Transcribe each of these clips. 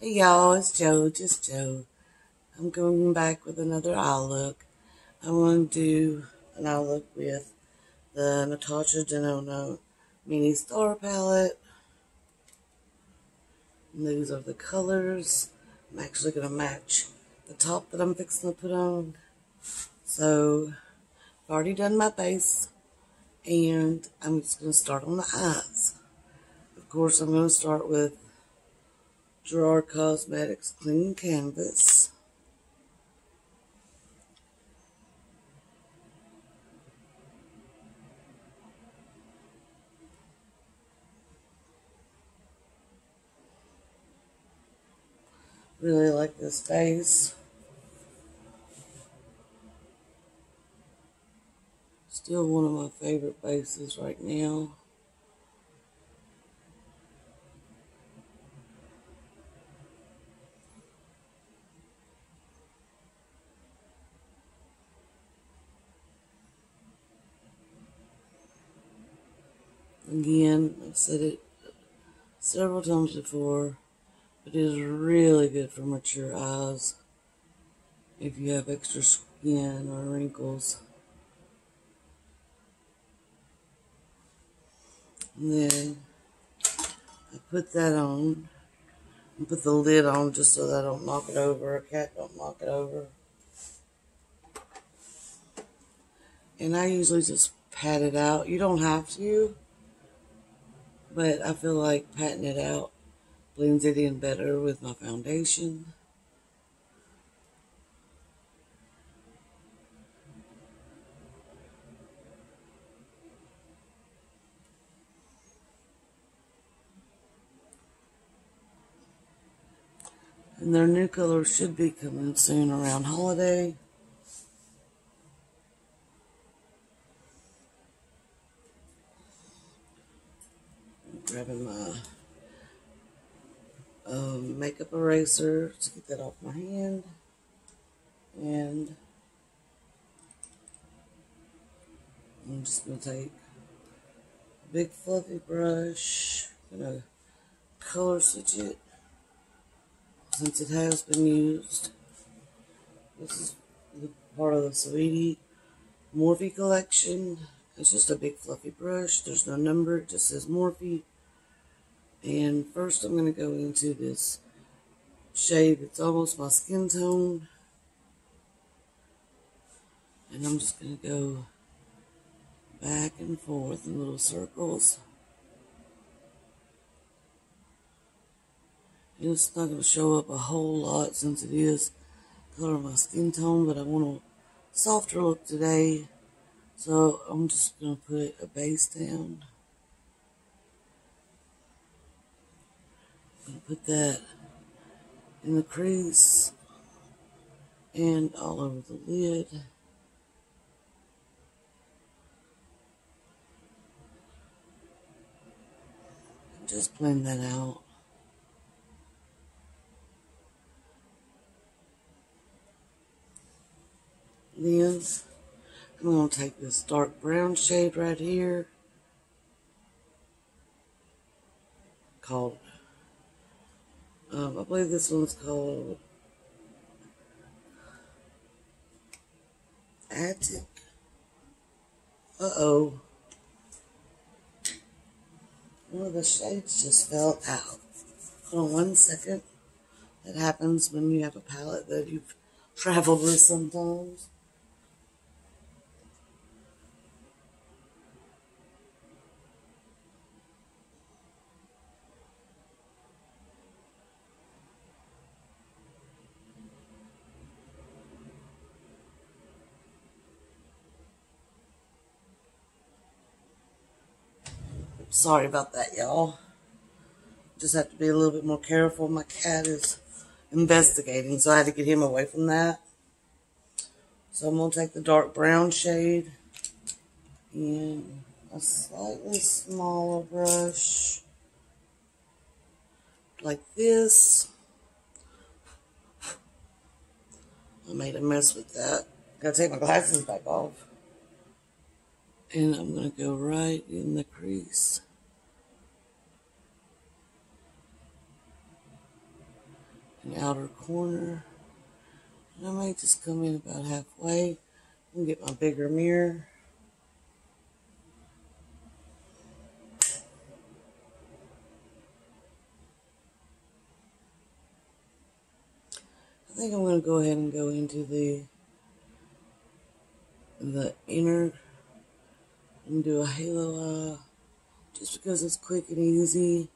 Hey y'all, it's Joe, just Joe. I'm going back with another eye look. I'm going to do an eye look with the Natasha Denona Mini Star Palette. And these are the colors. I'm actually going to match the top that I'm fixing to put on. So, I've already done my base, and I'm just going to start on the eyes. Of course, I'm going to start with Gerard Cosmetics Clean Canvas. Really like this base. Still one of my favorite bases right now. Again, I've said it several times before, but it is really good for mature eyes if you have extra skin or wrinkles. And then I put that on and put the lid on just so that I don't knock it over, a cat don't knock it over. And I usually just pat it out. You don't have to, but I feel like patting it out blends it in better with my foundation. And their new color should be coming soon around holiday. I'm grabbing my makeup eraser to get that off my hand. And I'm just going to take a big fluffy brush. I'm going to color switch it since it has been used. This is the part of the Sweetie Morphe collection. It's just a big fluffy brush. There's no number. It just says Morphe. And first I'm going to go into this shade that's almost my skin tone. And I'm just going to go back and forth in little circles. And it's not going to show up a whole lot since it is color of my skin tone, but I want a softer look today. So I'm just going to put a base down. I'm going to put that in the crease and all over the lid. And just blend that out. Then I'm going to take this dark brown shade right here called, I believe this one's called Attic. Uh-oh. One of the shades just fell out. Hold on one second. That happens when you have a palette that you've traveled with sometimes. Sorry about that, y'all. Just have to be a little bit more careful. My cat is investigating, so I had to get him away from that. So I'm going to take the dark brown shade and a slightly smaller brush like this. I made a mess with that. Gotta take my glasses back off. And I'm going to go right in the crease. an outer corner. And I might just come in about halfway and get my bigger mirror. I think I'm going to go ahead and go into the inner and do a halo eye just because it's quick and easy.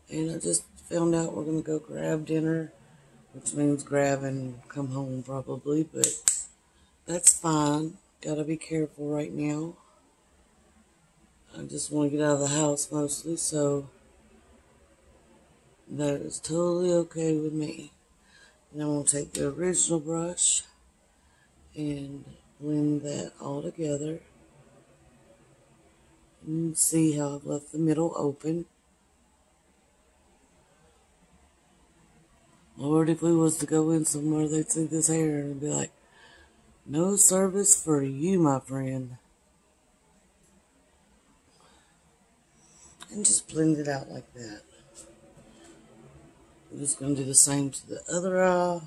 And I just found out we're going to go grab dinner, which means grab and come home probably, but that's fine. Gotta be careful right now. I just want to get out of the house mostly, so that is totally okay with me. And I'm going to take the original brush and blend that all together. And you can see how I've left the middle open. Lord, if we was to go in somewhere, they'd see this hair and be like, no service for you, my friend. And just blend it out like that. I'm just going to do the same to the other eye.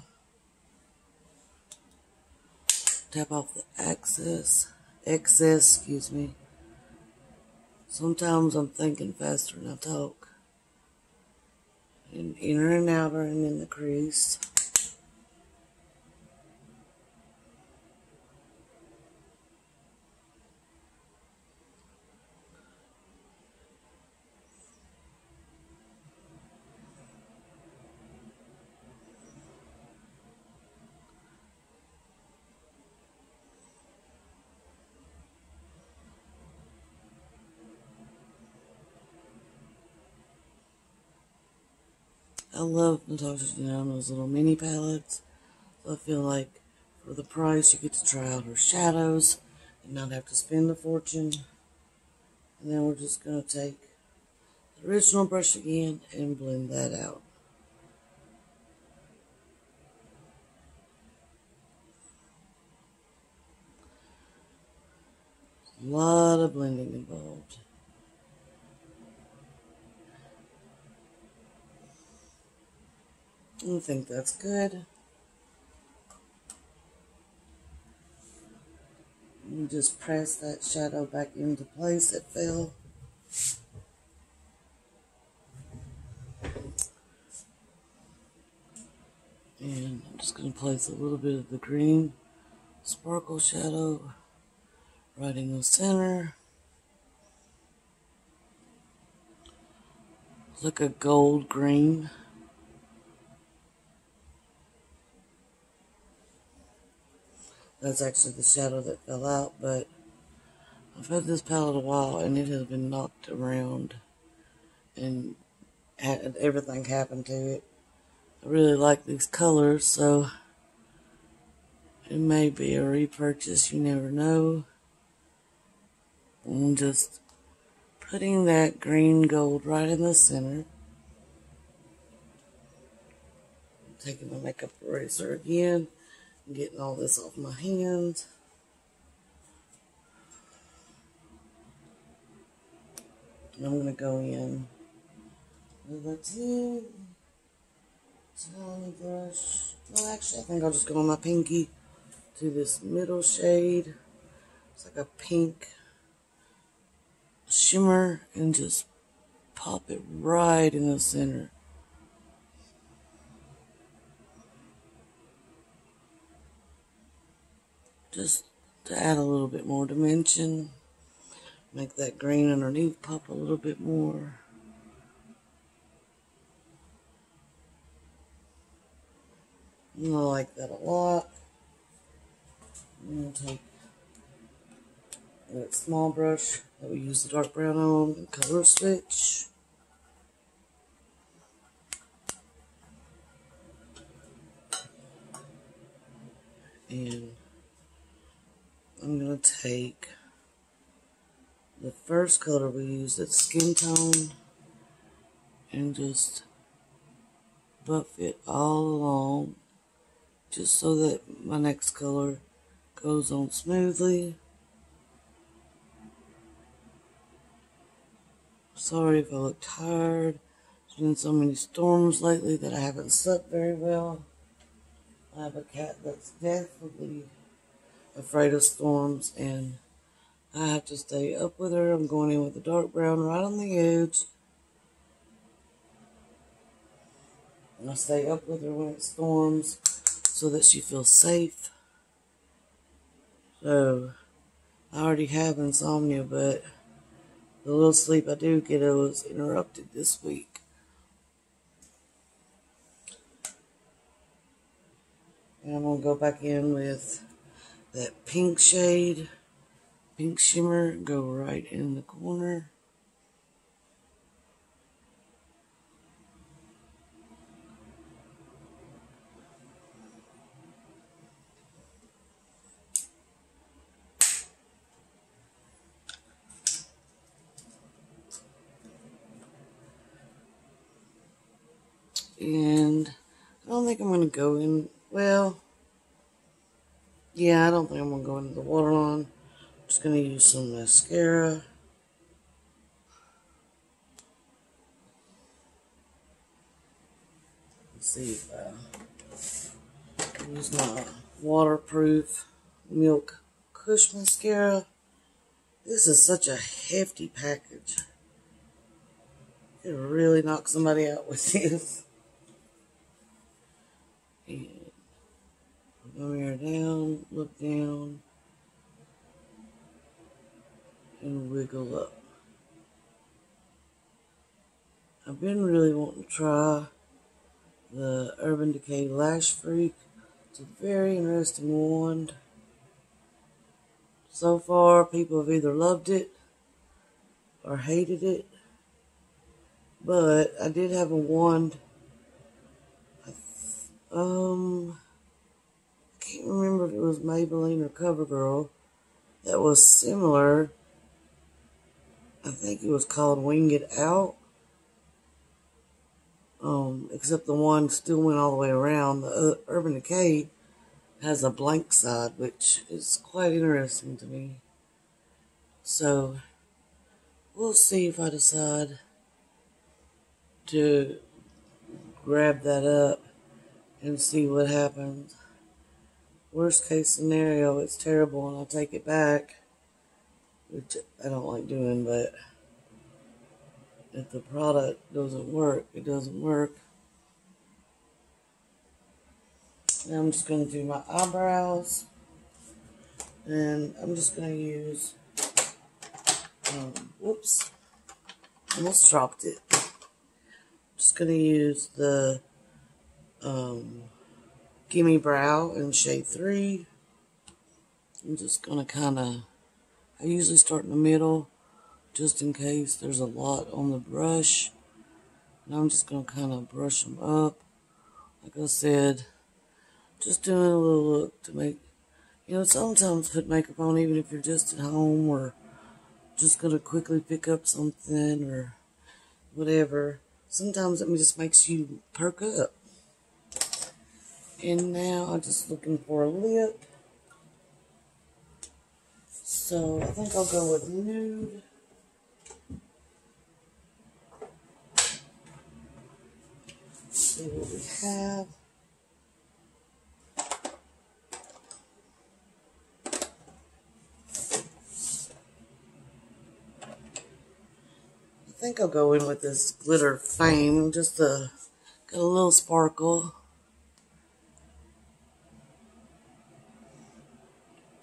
Tap off the excess, excuse me. Sometimes I'm thinking faster than I talk. And inner and outer and in the crease. I love Natasha's Denona's little mini palettes. So I feel like for the price you get to try out her shadows and not have to spend a fortune. And then we're just going to take the original brush again and blend that out. A lot of blending involved. I think that's good. You just press that shadow back into place. It fell. And I'm just going to place a little bit of the green sparkle shadow right in the center. It's like a gold green. That's actually the shadow that fell out, but I've had this palette a while and it has been knocked around and everything happened to it. I really like these colors, so it may be a repurchase, you never know. I'm just putting that green gold right in the center. Taking my makeup eraser again and getting all this off my hands. And I'm going to go in with a tiny brush. Well, actually, I think I'll just go on my pinky to this middle shade. It's like a pink shimmer and just pop it right in the center. Just to add a little bit more dimension. Make that green underneath pop a little bit more. And I like that a lot. I'm going to take that small brush that we use the dark brown on and color switch. And I'm going to take the first color we used, that's skin tone, and just buff it all along, just so that my next color goes on smoothly. Sorry if I look tired, There's been so many storms lately that I haven't slept very well. I have a cat that's definitely afraid of storms, and I have to stay up with her. I'm going in with the dark brown right on the edge. And I stay up with her when it storms so that she feels safe. So, I already have insomnia, but the little sleep I do get was interrupted this week. And I'm going to go back in with that pink shade, pink shimmer, go right in the corner. And I don't think I'm going to go in, well, yeah, I don't think I'm going to go into the waterline. I'm just going to use some mascara. Let's see if I can use my waterproof Milk Kush mascara. This is such a hefty package. You could really knock somebody out with this. And put my mirror down, look down, and wiggle up. I've been really wanting to try the Urban Decay Lash Freak. It's a very interesting wand. So far, people have either loved it or hated it. But I did have a wand. I can't remember if it was Maybelline or CoverGirl that was similar. I think it was called Wing It Out. Except the one still went all the way around. The Urban Decay has a blank side, which is quite interesting to me. So, we'll see if I decide to grab that up and see what happens. Worst case scenario, it's terrible and I'll take it back, which I don't like doing, but if the product doesn't work, it doesn't work. Now I'm just going to do my eyebrows, and I'm just going to use, whoops, almost dropped it. I'm just going to use the Gimme Brow in shade 3. I'm just going to kind of, I usually start in the middle, just in case there's a lot on the brush. And I'm just going to kind of brush them up. Like I said, just doing a little look to make, sometimes put makeup on even if you're just at home or just going to quickly pick up something or whatever. Sometimes it just makes you perk up. And now I'm just looking for a lip. So I think I'll go with nude. See what we have. I think I'll go in with this glitter Fame, just to get a little sparkle.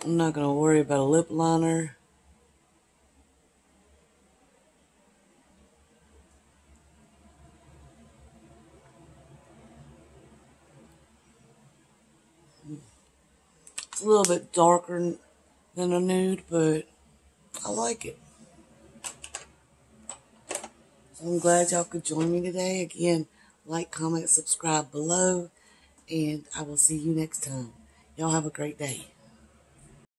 I'm not going to worry about a lip liner. It's a little bit darker than a nude, but I like it. So I'm glad y'all could join me today. Again, like, comment, subscribe below, and I will see you next time. Y'all have a great day.